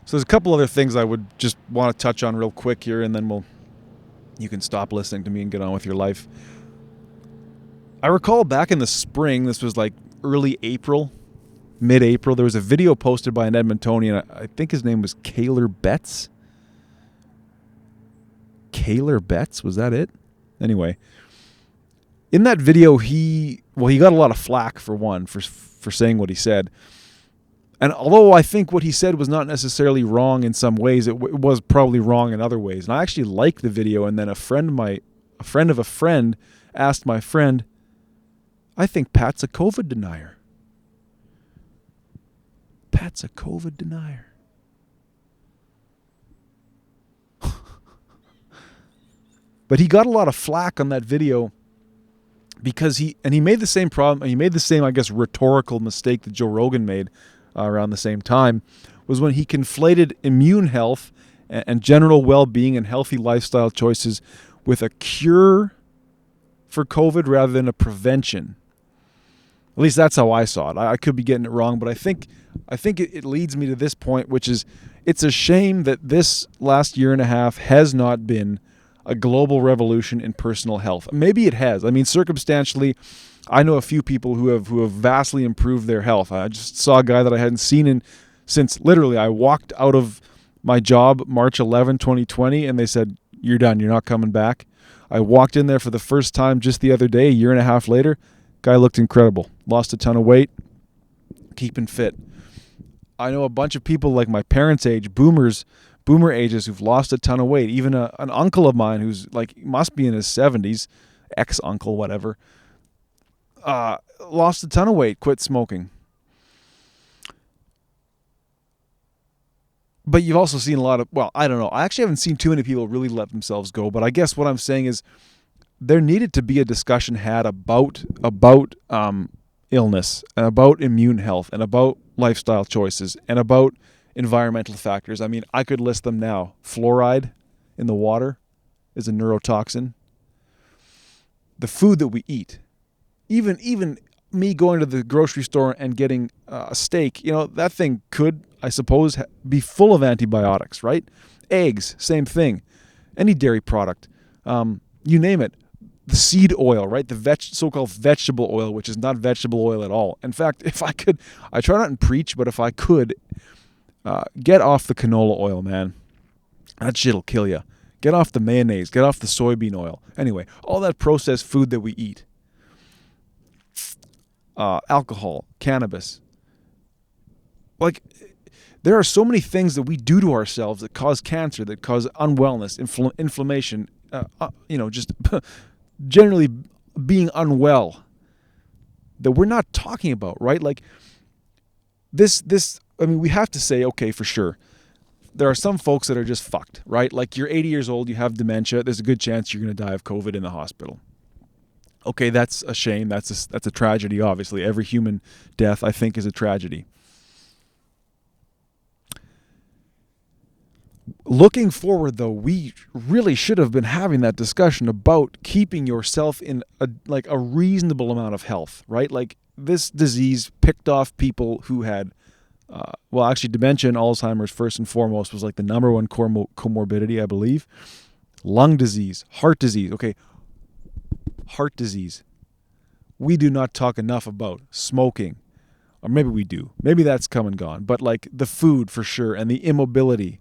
So there's a couple other things I would just want to touch on real quick here, and then you can stop listening to me and get on with your life. I recall back in the spring, this was like early April, mid-April, there was a video posted by an Edmontonian. I think his name was Kaylor Betts. Kaylor Betts, was that it? Anyway, in that video, he got a lot of flack for saying what he said. And although I think what he said was not necessarily wrong in some ways, it was probably wrong in other ways. And I actually liked the video. And then a friend of a friend asked my friend, "I think Pat's a COVID denier." Pat's a COVID denier. But he got a lot of flack on that video because he made the same problem. He made the same, I guess, rhetorical mistake that Joe Rogan made around the same time, was when he conflated immune health and general well-being and healthy lifestyle choices with a cure for COVID rather than a prevention. At least that's how I saw it. I could be getting it wrong, but I think it leads me to this point, which is it's a shame that this last year and a half has not been a global revolution in personal health. Maybe it has. I mean, circumstantially, I know a few people who have vastly improved their health. I just saw a guy that I hadn't seen since literally I walked out of my job March 11, 2020, and they said, you're done. You're not coming back. I walked in there for the first time just the other day, a year and a half later. Guy looked incredible. Lost a ton of weight, keeping fit. I know a bunch of people like my parents' age, boomer ages, who've lost a ton of weight. Even an uncle of mine who's like, must be in his 70s, ex-uncle, whatever, lost a ton of weight, quit smoking. But you've also seen a lot of, well, I don't know. I actually haven't seen too many people really let themselves go. But I guess what I'm saying is there needed to be a discussion had about illness and about immune health and about lifestyle choices and about environmental factors. I mean, I could list them now. Fluoride in the water is a neurotoxin. The food that we eat, even me going to the grocery store and getting a steak, that thing could, I suppose, be full of antibiotics, right? Eggs, same thing. Any dairy product, you name it. The seed oil, right? The so-called vegetable oil, which is not vegetable oil at all. In fact, if I could, I try not to preach, but if I could, get off the canola oil, man. That shit'll kill you. Get off the mayonnaise. Get off the soybean oil. Anyway, all that processed food that we eat. Alcohol, cannabis. Like, there are so many things that we do to ourselves that cause cancer, that cause unwellness, inflammation, just generally being unwell that we're not talking about, right? Like this, I mean, we have to say, okay, for sure, there are some folks that are just fucked, right? Like you're 80 years old, you have dementia, there's a good chance you're going to die of COVID in the hospital. Okay, that's a shame. That's a tragedy, obviously. Every human death, I think, is a tragedy. Looking forward, though, we really should have been having that discussion about keeping yourself in a reasonable amount of health, right? Like this disease picked off people who had, actually dementia and Alzheimer's first and foremost was like the number one comorbidity, I believe. Lung disease, heart disease. Okay, heart disease. We do not talk enough about smoking, or maybe we do. Maybe that's come and gone. But like the food for sure, and the immobility.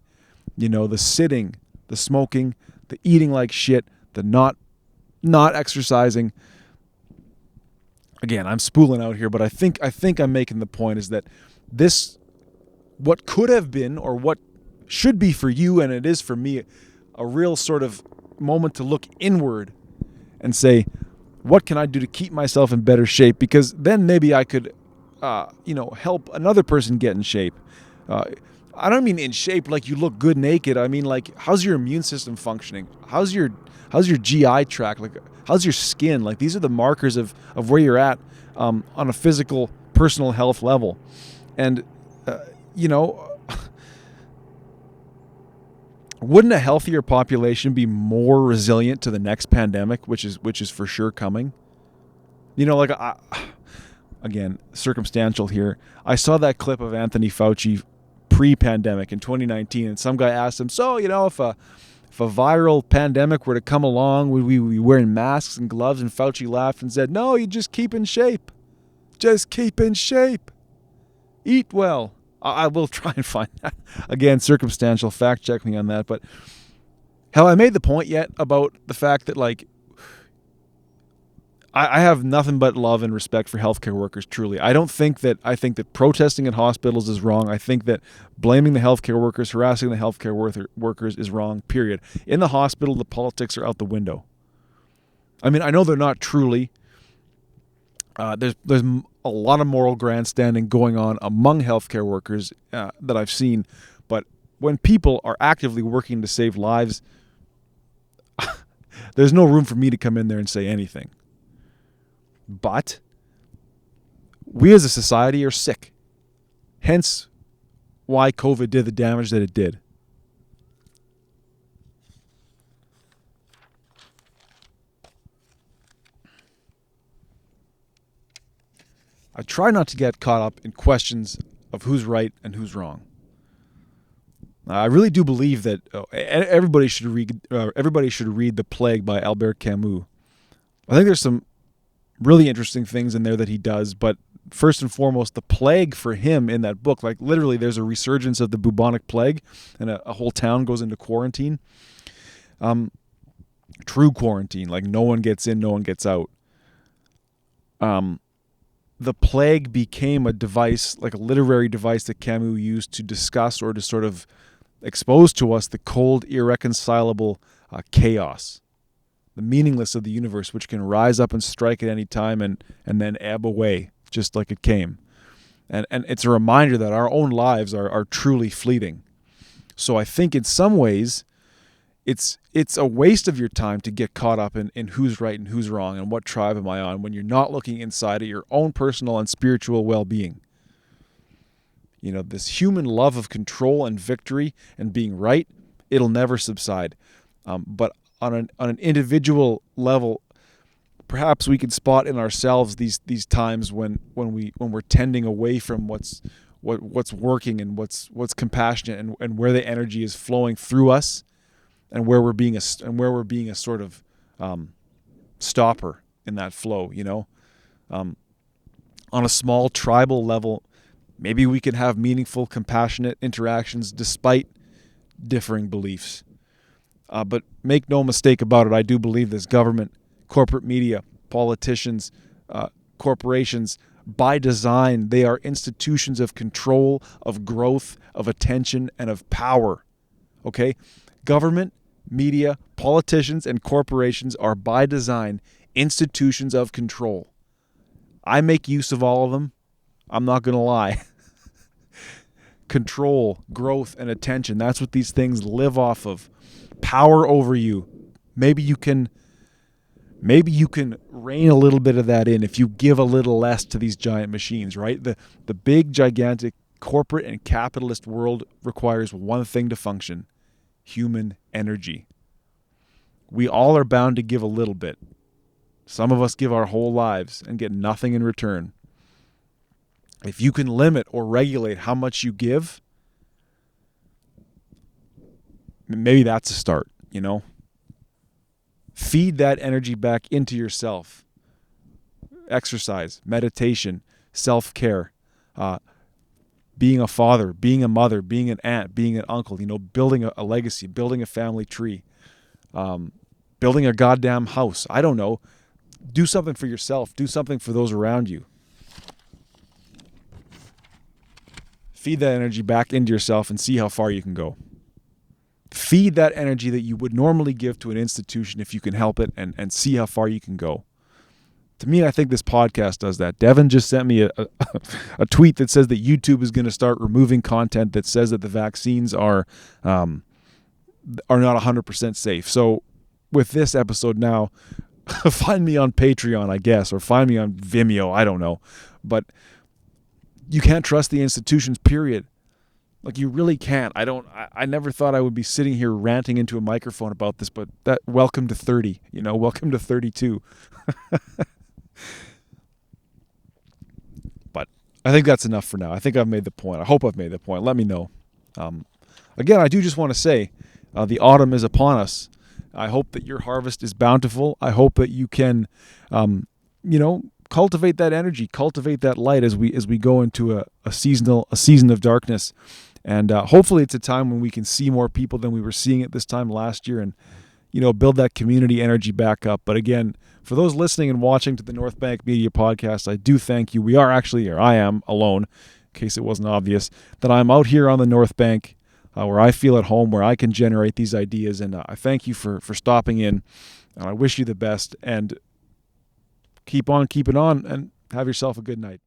The sitting, the smoking, the eating like shit, the not exercising. Again, I'm spooling out here, but I think I'm making the point is that this, what could have been or what should be for you, and it is for me, a real sort of moment to look inward and say, what can I do to keep myself in better shape? Because then maybe I could, help another person get in shape. I don't mean in shape like you look good naked. I mean like, how's your immune system functioning? How's your GI tract? Like, how's your skin? Like, these are the markers of where you're at on a physical, personal health level. And, wouldn't a healthier population be more resilient to the next pandemic, which is for sure coming? Again, circumstantial here. I saw that clip of Anthony Fauci pre-pandemic in 2019, and some guy asked him, so, if a viral pandemic were to come along, would we be wearing masks and gloves? And Fauci laughed and said, no, you just keep in shape. Just keep in shape. Eat well. I will try and find that. Again, circumstantial, fact check me on that. But have I made the point yet about the fact that, like, I have nothing but love and respect for healthcare workers, truly. I think that protesting at hospitals is wrong. I think that blaming the healthcare workers, harassing the healthcare workers is wrong, period. In the hospital, the politics are out the window. I mean, I know they're not truly. There's a lot of moral grandstanding going on among healthcare workers that I've seen. But when people are actively working to save lives, there's no room for me to come in there and say anything. But we as a society are sick. Hence why COVID did the damage that it did. I try not to get caught up in questions of who's right and who's wrong. I really do believe that everybody should read The Plague by Albert Camus. I think there's some really interesting things in there that he does, but first and foremost, the plague for him in that book, like literally there's a resurgence of the bubonic plague and a whole town goes into quarantine. true quarantine, like no one gets in, no one gets out. The plague became a device, like a literary device that Camus used to discuss or to sort of expose to us the cold, irreconcilable chaos, the meaningless of the universe, which can rise up and strike at any time and then ebb away just like it came. And it's a reminder that our own lives are truly fleeting. So I think in some ways, it's a waste of your time to get caught up in who's right and who's wrong and what tribe am I on when you're not looking inside at your own personal and spiritual well-being. You know, this human love of control and victory and being right, it'll never subside. But on an individual level, perhaps we can spot in ourselves these times when we're tending away from what's working and what's compassionate and where the energy is flowing through us. And where we're being a sort of stopper in that flow, you know, on a small tribal level, maybe we can have meaningful, compassionate interactions despite differing beliefs. But make no mistake about it, I do believe this government, corporate media, politicians, corporations, by design, they are institutions of control, of growth, of attention, and of power. Okay? Government, media, politicians, and corporations are by design institutions of control. I make use of all of them. I'm not going to lie. Control, growth, and attention. That's what these things live off of. Power over you. Maybe you can rein a little bit of that in if you give a little less to these giant machines, right? The big, gigantic corporate and capitalist world requires one thing to function: human energy. We all are bound to give a little bit. Some of us give our whole lives and get nothing in return. If you can limit or regulate how much you give, maybe that's a start, you know? Feed that energy back into yourself. Exercise, meditation, self-care, being a father, being a mother, being an aunt, being an uncle, you know, building a legacy, building a family tree, building a goddamn house. I don't know. Do something for yourself. Do something for those around you. Feed that energy back into yourself and see how far you can go. Feed that energy that you would normally give to an institution if you can help it, and see how far you can go. To me, I think this podcast does that. Devin just sent me a tweet that says that YouTube is going to start removing content that says that the vaccines are not 100% safe. So with this episode now, find me on Patreon, I guess, or find me on Vimeo. I don't know. But you can't trust the institutions, period. Like, you really can't. I never thought I would be sitting here ranting into a microphone about this, but welcome to 30, you know, welcome to 32. But I think that's enough for now. I think I've made the point. I hope I've made the point. Let me know. Again, I do just want to say the autumn is upon us. I hope that your harvest is bountiful. I hope that you can, cultivate that energy, cultivate that light as we go into a season of darkness. And hopefully it's a time when we can see more people than we were seeing at this time last year, and build that community energy back up. But again, for those listening and watching to the North Bank Media Podcast, I do thank you. I am alone, in case it wasn't obvious, that I'm out here on the North Bank where I feel at home, where I can generate these ideas. And I thank you for stopping in. And I wish you the best, and keep on keeping on, and have yourself a good night.